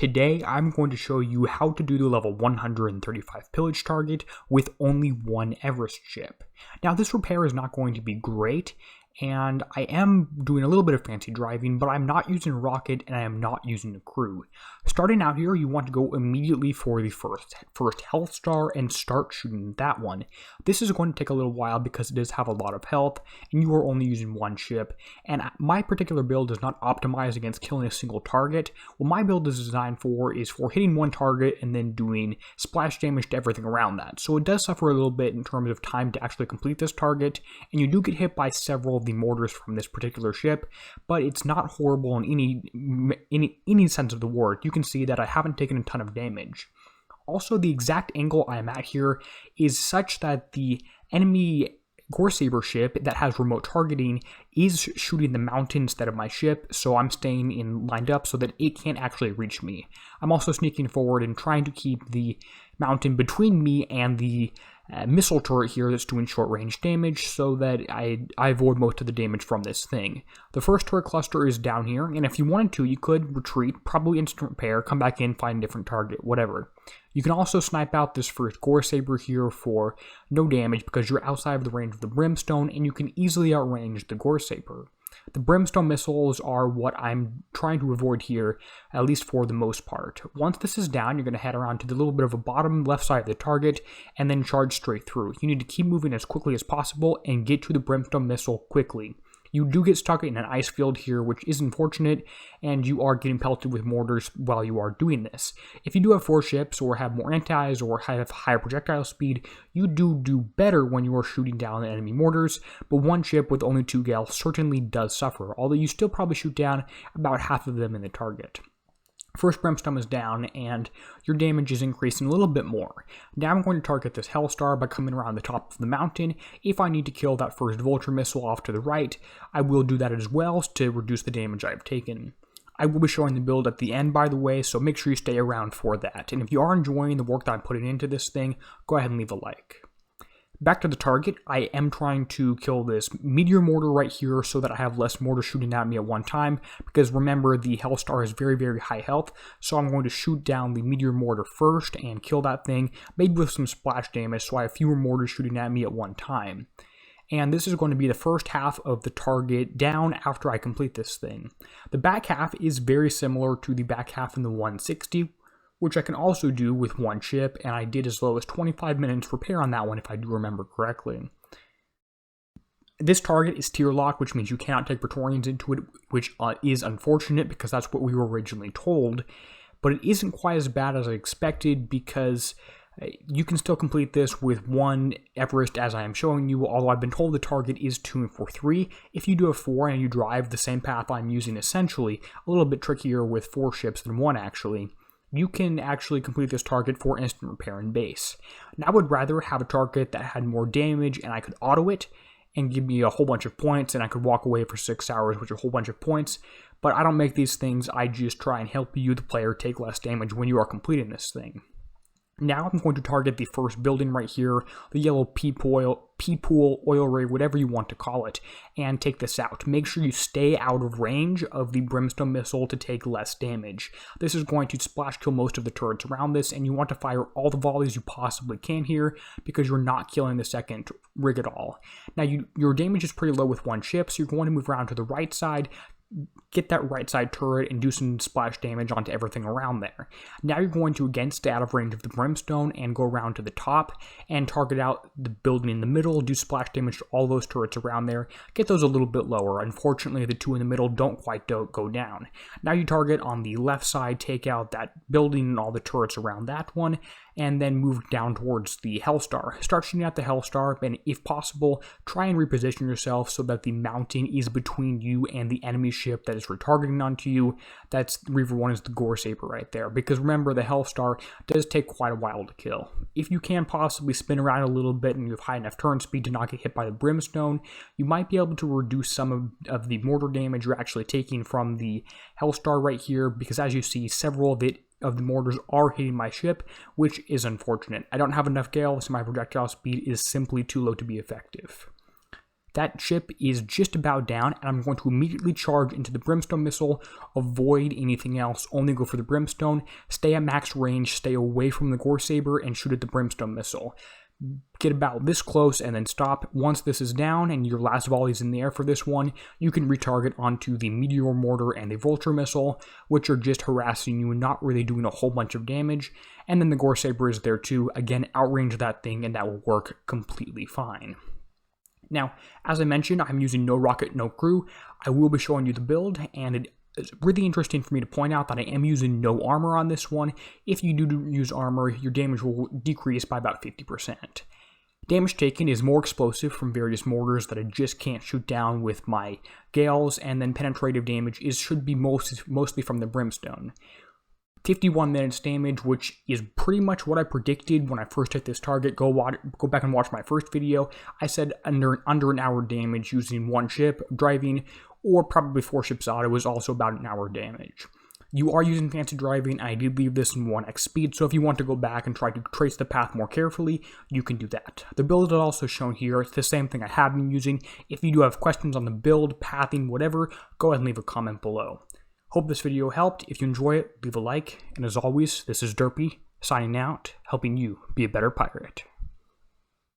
Today, I'm going to show you how to do the level 135 pillage target with only one Everest ship. Now, this repair is not going to be great, and I am doing a little bit of fancy driving, but I'm not using a rocket and I am not using a crew. Starting out here, you want to go immediately for the first health star and start shooting that one. This is going to take a little while because it does have a lot of health, and you are only using one ship, and my particular build is not optimized against killing a single target. What my build is designed for is for hitting one target and then doing splash damage to everything around that. So it does suffer a little bit in terms of time to actually complete this target, and you do get hit by several of the mortars from this particular ship, but it's not horrible in any sense of the word. You can see that I haven't taken a ton of damage. Also, the exact angle I'm at here is such that the enemy Goresaber ship that has remote targeting is shooting the mountain instead of my ship, so I'm staying lined up so that it can't actually reach me. I'm also sneaking forward and trying to keep the mountain between me and the missile turret here that's doing short range damage so that I avoid most of the damage from this thing. The first turret cluster is down here, and if you wanted to, you could retreat, probably instant repair, come back in, find a different target, whatever. You can also snipe out this first Goresaber here for no damage because you're outside of the range of the brimstone, and you can easily outrange the Goresaber. The brimstone missiles are what I'm trying to avoid here, at least for the most part. Once this is down, you're going to head around to the little bit of a bottom left side of the target and then charge straight through. You need to keep moving as quickly as possible and get to the brimstone missile quickly. You do get stuck in an ice field here, which is unfortunate, and you are getting pelted with mortars while you are doing this. If you do have 4 ships, or have more antis, or have higher projectile speed, you do better when you are shooting down enemy mortars, but one ship with only 2 gals certainly does suffer, although you still probably shoot down about half of them in the target. First brimstone is down, and your damage is increasing a little bit more. Now I'm going to target this Hellstar by coming around the top of the mountain. If I need to kill that first Vulture missile off to the right, I will do that as well to reduce the damage I've taken. I will be showing the build at the end, by the way, so make sure you stay around for that. And if you are enjoying the work that I'm putting into this thing, go ahead and leave a like. Back to the target, I am trying to kill this meteor mortar right here so that I have less mortar shooting at me at one time, because remember, the Hellstar is very, very high health, so I'm going to shoot down the meteor mortar first and kill that thing, maybe with some splash damage so I have fewer mortars shooting at me at one time. And this is going to be the first half of the target down after I complete this thing. The back half is very similar to the back half in the 160, which I can also do with one ship, and I did as low as 25 minutes repair on that one if I do remember correctly. This target is tier lock, which means you cannot take Praetorians into it, which is unfortunate because that's what we were originally told, but it isn't quite as bad as I expected because you can still complete this with one Everest as I am showing you, although I've been told the target is 2 for 3. If you do have 4 and you drive the same path I'm using essentially, a little bit trickier with 4 ships than 1 actually, you can actually complete this target for instant repair and base. Now I would rather have a target that had more damage and I could auto it and give me a whole bunch of points and I could walk away for 6 hours with a whole bunch of points, but I don't make these things, I just try and help you, the player, take less damage when you are completing this thing. Now I'm going to target the first building right here, the yellow pea-pool, oil rig, whatever you want to call it, and take this out. Make sure you stay out of range of the brimstone missile to take less damage. This is going to splash kill most of the turrets around this, and you want to fire all the volleys you possibly can here because you're not killing the second rig at all. Now your damage is pretty low with one ship, so you're going to move around to the right side, get that right side turret and do some splash damage onto everything around there. Now you're going to again stay out of range of the brimstone and go around to the top and target out the building in the middle, do splash damage to all those turrets around there, get those a little bit lower. Unfortunately, the 2 in the middle don't quite go down. Now you target on the left side, take out that building and all the turrets around that one, and then move down towards the Hellstar. Start shooting at the Hellstar, and if possible, try and reposition yourself so that the mountain is between you and the enemy ship that is retargeting onto you. That's Reaver 1 is the Goresaber right there, because remember, the Hellstar does take quite a while to kill. If you can possibly spin around a little bit and you have high enough turn speed to not get hit by the brimstone, you might be able to reduce some of the mortar damage you're actually taking from the Hellstar right here, because as you see, several of the mortars are hitting my ship, which is unfortunate. I don't have enough gales, so my projectile speed is simply too low to be effective. That ship is just about down, and I'm going to immediately charge into the brimstone missile, avoid anything else, only go for the brimstone, stay at max range, stay away from the gore saber, and shoot at the brimstone missile. Get about this close and then stop. Once this is down and your last volley is in the air for this one, you can retarget onto the meteor mortar and the vulture missile, which are just harassing you and not really doing a whole bunch of damage. And then the gore saber is there too. Again, outrange that thing and that will work completely fine. Now, as I mentioned, I'm using no rocket, no crew. I will be showing you the build, and it's really interesting for me to point out that I am using no armor on this one. If you do use armor, your damage will decrease by about 50%. Damage taken is more explosive from various mortars that I just can't shoot down with my gales, and then penetrative damage should be mostly from the brimstone. 51 minutes damage, which is pretty much what I predicted when I first hit this target. Go back and watch my first video. I said under an hour damage using one ship driving, or probably 4 ships out. It was also about an hour damage. You are using fancy driving. I did leave this in 1x speed, so if you want to go back and try to trace the path more carefully, you can do that. The build is also shown here. It's the same thing I have been using. If you do have questions on the build, pathing, whatever, go ahead and leave a comment below. Hope this video helped. If you enjoy it, leave a like. And as always, this is Derpy, signing out, helping you be a better pirate.